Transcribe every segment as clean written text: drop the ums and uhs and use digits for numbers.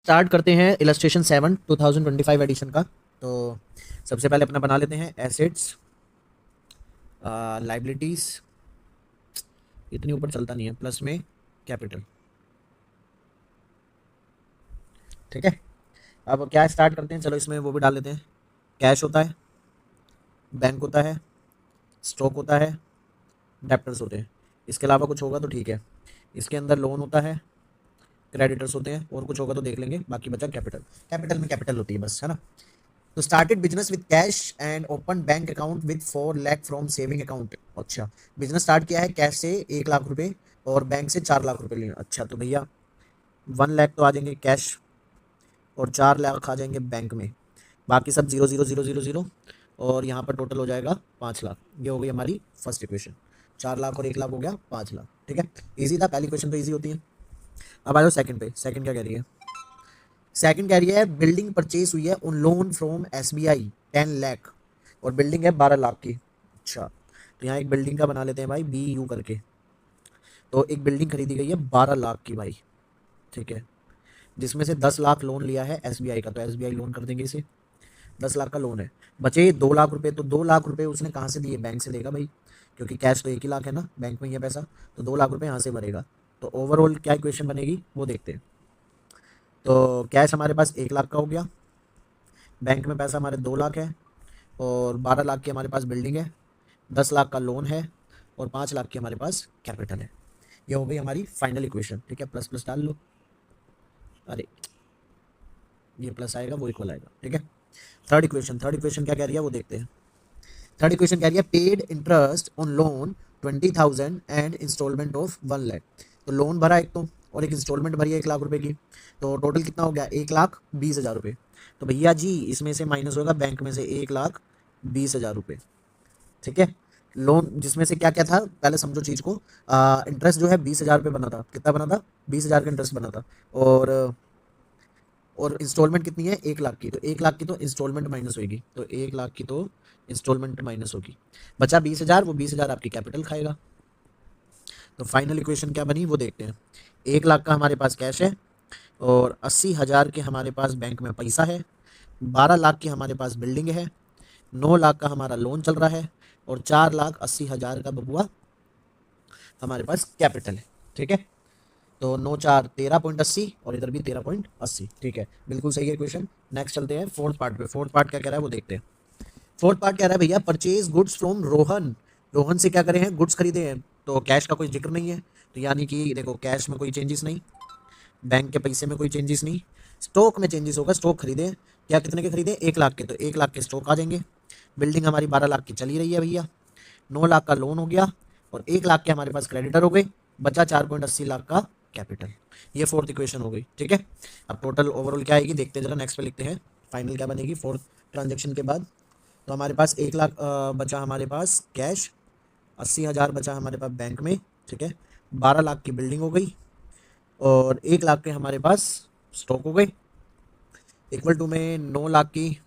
Start करते हैं illustration 7 2025 addition का। तो सबसे पहले अपना बना लेते हैं एसेट्स, लाइबिलिटीज, इतनी ऊपर चलता नहीं है, प्लस में कैपिटल। ठीक है, अब क्या स्टार्ट करते हैं, चलो इसमें वो भी डाल लेते हैं। कैश होता है, बैंक होता है, स्टॉक होता है, डेप्टर्स होते हैं। इसके अलावा कुछ होगा तो ठीक है। इसके अंदर लोन होता है, क्रेडिटर्स होते हैं, और कुछ होगा तो देख लेंगे। बाकी बचा कैपिटल। कैपिटल में कैपिटल होती है बस, है ना। तो started business with cash and open bank account with 4 lakh from saving account. अच्छा, बिजनेस स्टार्ट किया है कैश से 1 लाख रुपए और बैंक से 4 लाख रुपए लिए। अच्छा, तो भैया 1 लाख तो आ जाएंगे कैश और 4 लाख आ जाएंगे बैंक में। बाकी सब 0 0 0 0 0 0 और यहाँ पर टोटल हो जाएगा 5 लाख। ये हो गई हमारी फर्स्ट इक्वेशन। 4 लाख और 1 लाख हो गया 5 लाख। ठीक है, इजी था, पहली क्वेश्चन तो इजी होती है। अब आ जाओ सेकंड पे। सेकंड क्या कह रही है? सेकंड कह रही है बिल्डिंग परचेज हुई है on loan from SBI 10 lakh और बिल्डिंग है 12 लाख की। अच्छा, तो यहाँ एक बिल्डिंग का बना लेते हैं भाई, बी यू करके। तो एक बिल्डिंग खरीदी गई है 12 लाख की भाई। ठीक है, जिसमें से 10 लाख लोन लिया है एसबीआई का, तो एसबीआई लोन कर देंगे इसे। 10 लाख का लोन है, बचे 2 लाख रुपए। तो 2 लाख रुपए उसने कहाँ से दिए? बैंक से देगा भाई, क्योंकि कैश तो 1 ही लाख है ना, बैंक में ही है पैसा। तो 2 लाख रुपए यहाँ से भरेगा। तो ओवरऑल क्या इक्वेशन बनेगी वो देखते हैं। तो कैश हमारे पास 1 लाख का हो गया, बैंक में पैसा हमारे 2 लाख है, और 12 लाख की हमारे पास बिल्डिंग है, 10 लाख का लोन है, और 5 लाख की हमारे पास कैपिटल है। ये हो गई हमारी फाइनल इक्वेशन। ठीक है, प्लस प्लस डाल लो। अरे, ये प्लस आएगा वो इक्वल आएगा। ठीक है, थर्ड इक्वेशन। थर्ड इक्वेशन क्या कह रही है वो देखते हैं। थर्ड इक्वेशन कह रही है paid interest on loan 20,000 and instalment of 1 lakh. तो लोन भरा एक तो, और एक इंस्टॉलमेंट भरी है 1 लाख रुपए की। तो टोटल कितना हो गया? 1,20,000 रुपये। तो भैया जी इसमें से माइनस होगा बैंक में से 1,20,000 रुपये। ठीक है, लोन जिसमें से क्या क्या था पहले समझो चीज़ को। इंटरेस्ट जो है 20,000 रुपये बना था। कितना बना था? 20,000 का इंटरेस्ट बना था। और इंस्टॉलमेंट कितनी है? 1 लाख की। तो 1 लाख की तो इंस्टॉलमेंट माइनस होगी, तो 1 लाख की तो इंस्टॉलमेंट माइनस होगी। बचा 20,000, वो 20,000 आपकी कैपिटल खाएगा। तो फाइनल इक्वेशन क्या बनी वो देखते हैं। 1 लाख का हमारे पास कैश है, और 80,000 के हमारे पास बैंक में पैसा है, 12 लाख की हमारे पास बिल्डिंग है, 9 लाख का हमारा लोन चल रहा है, और 4,80,000 का बबुआ हमारे पास कैपिटल है। ठीक है, तो 9 4 13.80 और इधर भी 13.80। ठीक है, बिल्कुल सही है क्वेश्चन। नेक्स्ट चलते हैं फोर्थ पार्ट पे। फोर्थ पार्ट क्या कह रहा है वो देखते हैं। फोर्थ पार्ट कह रहा है भैया purchase goods from Rohan. Rohan से क्या करे हैं? गुड्स खरीदे हैं। तो कैश का कोई जिक्र नहीं है, तो यानी कि देखो कैश में कोई चेंजेस नहीं, बैंक के पैसे में कोई चेंजेस नहीं, स्टॉक में चेंजेस होगा। स्टॉक खरीदे हैं, क्या कितने के खरीदे? 1 लाख के। तो 1 लाख के स्टॉक आ जाएंगे। बिल्डिंग हमारी 12 लाख की चली रही है भैया, 9 लाख का लोन हो गया, और 1 लाख के हमारे पास क्रेडिटर हो गए। बचा 4.80 लाख का कैपिटल। ये फोर्थ इक्वेशन हो गई। ठीक है, अब टोटल ओवरऑल क्या आएगी देखते हैं जरा। नेक्स्ट पे लिखते हैं फाइनल क्या बनेगी फोर्थ ट्रांजेक्शन के बाद। तो हमारे पास 1 लाख बचा हमारे पास कैश, 80,000 बचा हमारे पास बैंक में। ठीक है, 12 लाख की बिल्डिंग हो गई, और 1 लाख के हमारे पास स्टॉक हो गए। इक्वल टू में 9 लाख की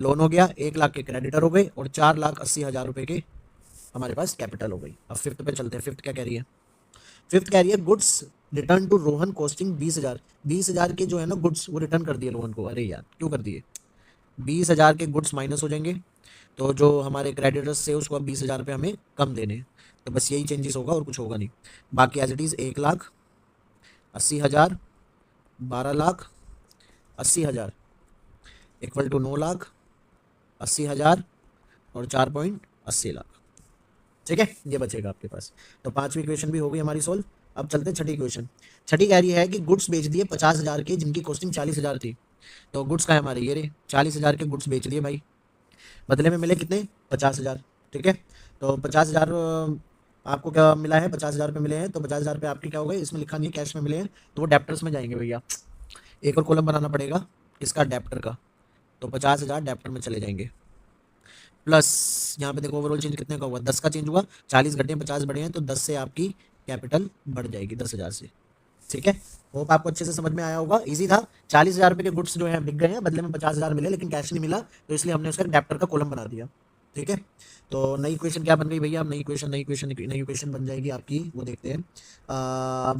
लोन हो गया, 1 लाख के क्रेडिटर हो गए, और 4,80,000 रुपये के हमारे पास कैपिटल हो गई। अब फिफ्थ पे चलते हैं। फिफ्थ क्या कह रही है? फिफ्थ कह रही है goods return to Rohan costing 20,000। 20,000 के जो है ना गुड्स वो रिटर्न कर दिए रोहन को। अरे यार क्यों कर दिए? 20,000 के गुड्स माइनस हो जाएंगे, तो जो हमारे क्रेडिटर्स से उसको अब 20,000 रुपये हमें कम देने हैं। तो बस यही चेंजेस होगा और कुछ होगा नहीं। बाकी as it is 1,80,000, 12,80,000 equal to 9,80,000 और 4.80 लाख। ठीक है, ये बचेगा आपके पास। तो पांचवी इक्वेशन भी हो गई हमारी सोल्व। अब चलते हैं छठी इक्वेशन। छठी कह रही है कि गुड्स बेच दिए 50,000 के जिनकी कॉस्टिंग 40,000 थी। तो गुड्स का है हमारे ये रे 40,000 के गुड्स बेच दिए भाई, बदले में मिले कितने? 50,000। ठीक है, तो 50,000 आपको क्या मिला है? 50,000 रुपये मिले हैं। तो 50,000 रुपये आपके क्या हो गए? इसमें लिखा नहीं है कैश में मिले हैं, तो वो डेप्टर्स में जाएंगे भैया। एक और कॉलम बनाना पड़ेगा इसका, डेप्टर का। तो 50,000 डेप्टर में चले जाएंगे। प्लस यहाँ पे देखो ओवरऑल चेंज कितने का हुआ? 10 का चेंज हुआ। 40 घटे हैं, 50 बढ़े हैं, तो 10 से आपकी कैपिटल बढ़ जाएगी 10,000 से। ठीक है, होप आपको अच्छे से समझ में आया होगा। इजी था। 40,000 रुपये के गुड्स जो है बिक गए हैं, बदले में 50,000 मिले, लेकिन कैश नहीं मिला, तो इसलिए हमने उसका डेप्टर का कॉलम बना दिया। ठीक है, तो नई इक्वेशन क्या बन गई भैया? अब नई इक्वेशन बन जाएगी आपकी, वो देखते हैं।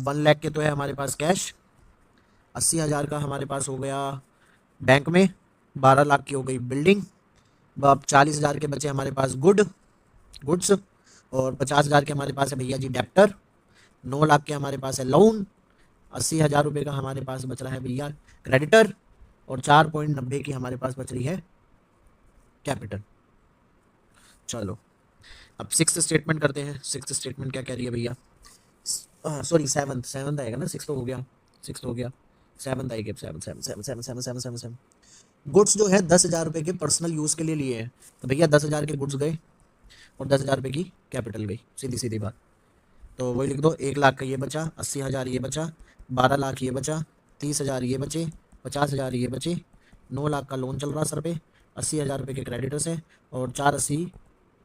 1 लाख के तो है हमारे पास कैश, 80,000 का हमारे पास हो गया बैंक में, 12 लाख की हो गई बिल्डिंग, अब 40,000 के बचे हमारे पास गुड्स, और 50,000 के हमारे पास है भैया जी डेप्टर, 9 लाख के हमारे पास है लोन, 80,000 रुपये का हमारे पास बच रहा है भैया क्रेडिटर, और 4.90 की हमारे पास बच रही है कैपिटल। चलो अब सिक्स स्टेटमेंट करते हैं। सिक्स स्टेटमेंट क्या कह रही है भैया, सॉरी सेवन्थ, सेवन्थ आएगा ना, सिक्स तो हो गया, सिक्स हो गया, सेवन्थ आएगी, seven seven seven seven seven seven seven seven. Goods जो है 10,000 रुपये के पर्सनल यूज़ के लिए लिए हैं, तो भैया 10,000 के गुड्स गए और 10,000 रुपये की कैपिटल गई, सीधी सीधी बात। तो वही लिख दो, 1 लाख का ये बचा, 80,000 ये बचा, 12 लाख ये बचा, 30,000 ये बचे, 50,000 ये बचे, 9 लाख का लोन चल रहा सर पे, 80,000 रुपये के क्रेडिटर्स है, और 480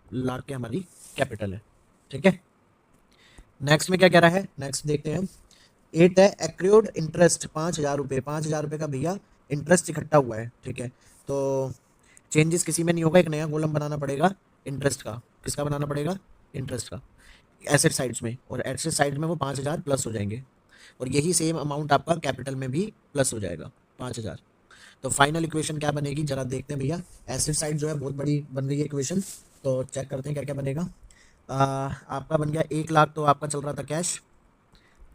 लाख के हमारी कैपिटल है। ठीक है, नेक्स्ट में क्या कह रहा है, नेक्स्ट देखते हैं। 8 है एक्रूड इंटरेस्ट 5,000 रुपये, 5,000 रुपये का भैया इंटरेस्ट इकट्ठा हुआ है। ठीक है, तो चेंजेस किसी में नहीं होगा, एक नया कॉलम बनाना पड़ेगा इंटरेस्ट का। किसका बनाना पड़ेगा, इंटरेस्ट का, एसेट साइड्स में, और एसेट साइड में वो 5,000 प्लस हो जाएंगे, और यही सेम अमाउंट आपका कैपिटल में भी प्लस हो जाएगा 5,000। तो फाइनल इक्वेशन क्या बनेगी जरा देखते हैं भैया। एसेट साइड जो है बहुत बड़ी बन रही है इक्वेशन, तो चेक करते हैं क्या क्या बनेगा। आपका बन गया 1 लाख, तो आपका चल रहा था कैश,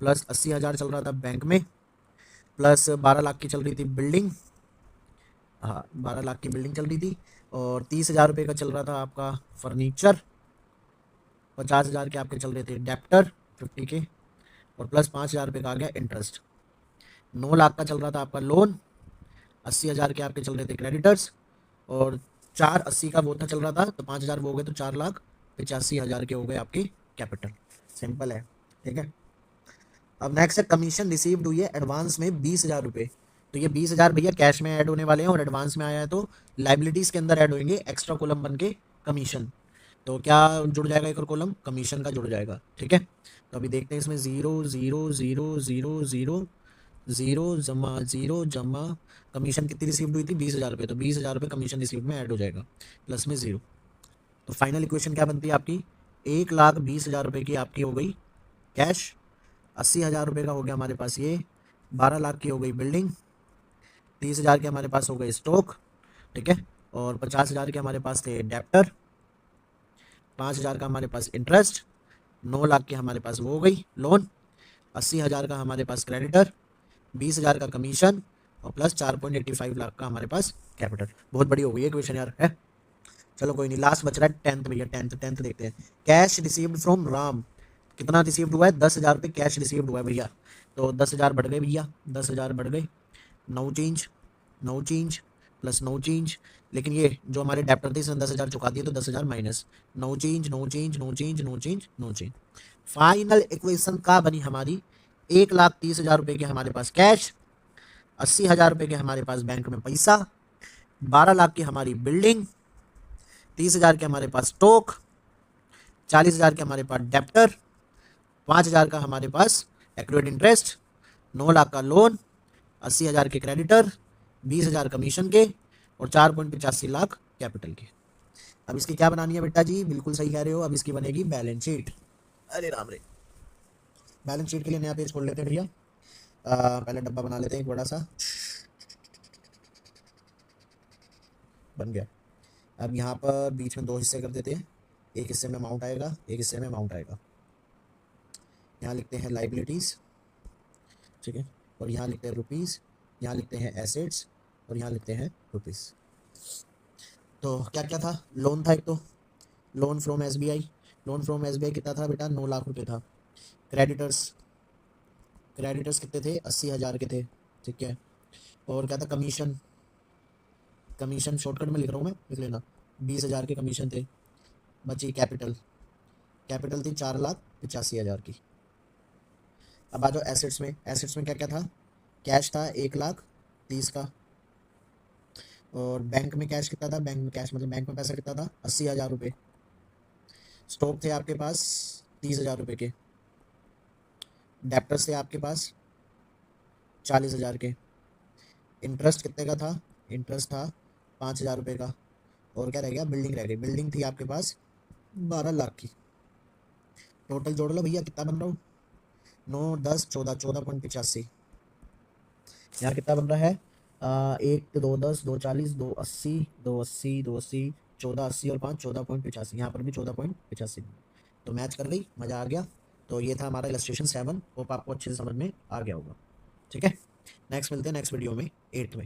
प्लस 80,000 चल रहा था बैंक में, प्लस 12 लाख की चल रही थी बिल्डिंग, हाँ 12 लाख की बिल्डिंग चल रही थी, और 30,000 रुपये का चल रहा था आपका फर्नीचर, 50,000 के आपके चल रहे थे डेप्टर 50 के, और प्लस 5,000 रुपये का आ गया इंटरेस्ट। 9 लाख का चल रहा था आपका लोन, 80,000 के आपके चल रहे थे क्रेडिटर्स, और 480 का वो था चल रहा था, तो 5,000 वो हो गए, तो 4,85,000 के हो गए आपके कैपिटल। सिंपल है। ठीक है, अब नेक्स्ट है कमीशन रिसीव्ड हुई है एडवांस में 20,000 रुपये। तो ये 20,000 भैया कैश में ऐड होने वाले हैं, और एडवांस में आया है तो लाइबिलिटीज़ के अंदर ऐड होंगे, एक्स्ट्रा कॉलम बन के कमीशन। तो क्या जुड़ जाएगा, एक और कॉलम कमीशन का जुड़ जाएगा। ठीक है, तो अभी देखते हैं इसमें 0 0 0 0 0 0 जमा कमीशन कितनी रिसीव्ड हुई थी, 20,000 रुपये, तो 20,000 रुपये कमीशन रिसीव्ड में ऐड हो जाएगा, प्लस में 0। तो फाइनल इक्वेशन क्या बनती है आपकी, 1,20,000 रुपये की आपकी हो गई कैश, 80,000 रुपये का हो गया हमारे पास ये, 12 लाख की हो गई बिल्डिंग, 30,000 के हमारे पास हो गए स्टॉक। ठीक है, और 50,000 के हमारे पास थे डेप्टर, 5,000 का हमारे पास इंटरेस्ट, 9 लाख की हमारे पास वो हो गई लोन, 80,000 का हमारे पास क्रेडिटर, 20,000 का कमीशन, और प्लस 4.85 लाख का हमारे पास कैपिटल। बहुत बड़ी हो गई है क्वेश्चन यार है। चलो कोई नहीं, लास्ट बच रहा है टेंथ भैया, टेंथ देखते हैं। कैश रिसीव्ड फ्रॉम राम, कितना रिसीव्ड हुआ है, 10,000 रुपये कैश रिसीव्ड हुआ है भैया। तो 10,000 बढ़ गए भैया, 10,000 बढ़ गए, no change, no change, plus no change, लेकिन ये जो हमारे डेप्टर थे इसने 10,000 चुका दिए, तो 10,000 minus, no change, no change, no change, no change, no change. Final equation का बनी हमारी, 1,30,000 रुपये के हमारे पास कैश, 80,000 रुपये के हमारे पास बैंक में पैसा, 12 लाख की हमारी बिल्डिंग, 30,000 के हमारे पास स्टॉक, 40,000 के हमारे पास डेप्टर, 5,000 का हमारे पास एक्रूड इंटरेस्ट, 9 लाख का लोन, 80,000 के क्रेडिटर, 20,000 कमीशन के, और 4.85 लाख कैपिटल के। अब इसकी क्या बनानी है बेटा जी, बिल्कुल सही कह रहे हो, अब इसकी बनेगी बैलेंस शीट। अरे राम रे, बैलेंस शीट के लिए नया पेज खोल लेते हैं भैया। पहले डब्बा बना लेते हैं एक बड़ा सा, बन गया। अब यहाँ पर बीच में 2 हिस्से कर देते हैं, एक हिस्से में अमाउंट आएगा, एक हिस्से में अमाउंट आएगा। यहाँ लिखते हैं लाइबिलिटीज़, ठीक है, और यहाँ लिखते हैं रुपीज़, यहाँ लिखते हैं एसेट्स, और यहाँ लिखते हैं रुपीज़। तो क्या क्या था, लोन था एक, तो loan from SBI, loan from SBI कितना था बेटा, 9 लाख रुपये था। क्रेडिटर्स, क्रेडिटर्स कितने थे, 80,000 के थे। ठीक है, और क्या था, कमीशन, कमीशन शॉर्टकट में लिख रहा हूँ मैं, लिख लेना, 20,000 के कमीशन थे। बची कैपिटल, कैपिटल थी 4,85,000 की। अब आ जाओ एसेट्स में, एसेट्स में क्या क्या था, कैश था 1,30,000 का, और बैंक में कैश कितना था, बैंक में कैश मतलब बैंक में पैसा कितना था, 80,000 रुपये। स्टॉक थे आपके पास 30,000 रुपये के, डेप्टर्स थे आपके पास 40,000 के, इंटरेस्ट कितने का था, इंटरेस्ट था 5,000 रुपये का, और क्या रह गया, बिल्डिंग रह गई, बिल्डिंग थी आपके पास 12 लाख की। टोटल जोड़ लो भैया, कितना बन रहा हूँ, 9 10 14, 14.85। यहाँ कितना बन रहा है? 1 2 10 2 40 2 80 2 80 2 80 14 80 और 5 14.85। यहाँ पर भी 14.85। तो मैच कर गई, मज़ा आ गया। तो ये था हमारा इलस्ट्रेशन 7। होप आपको अच्छे से समझ में आ गया होगा। ठीक है, नेक्स्ट मिलते हैं नेक्स्ट वीडियो में 8 में।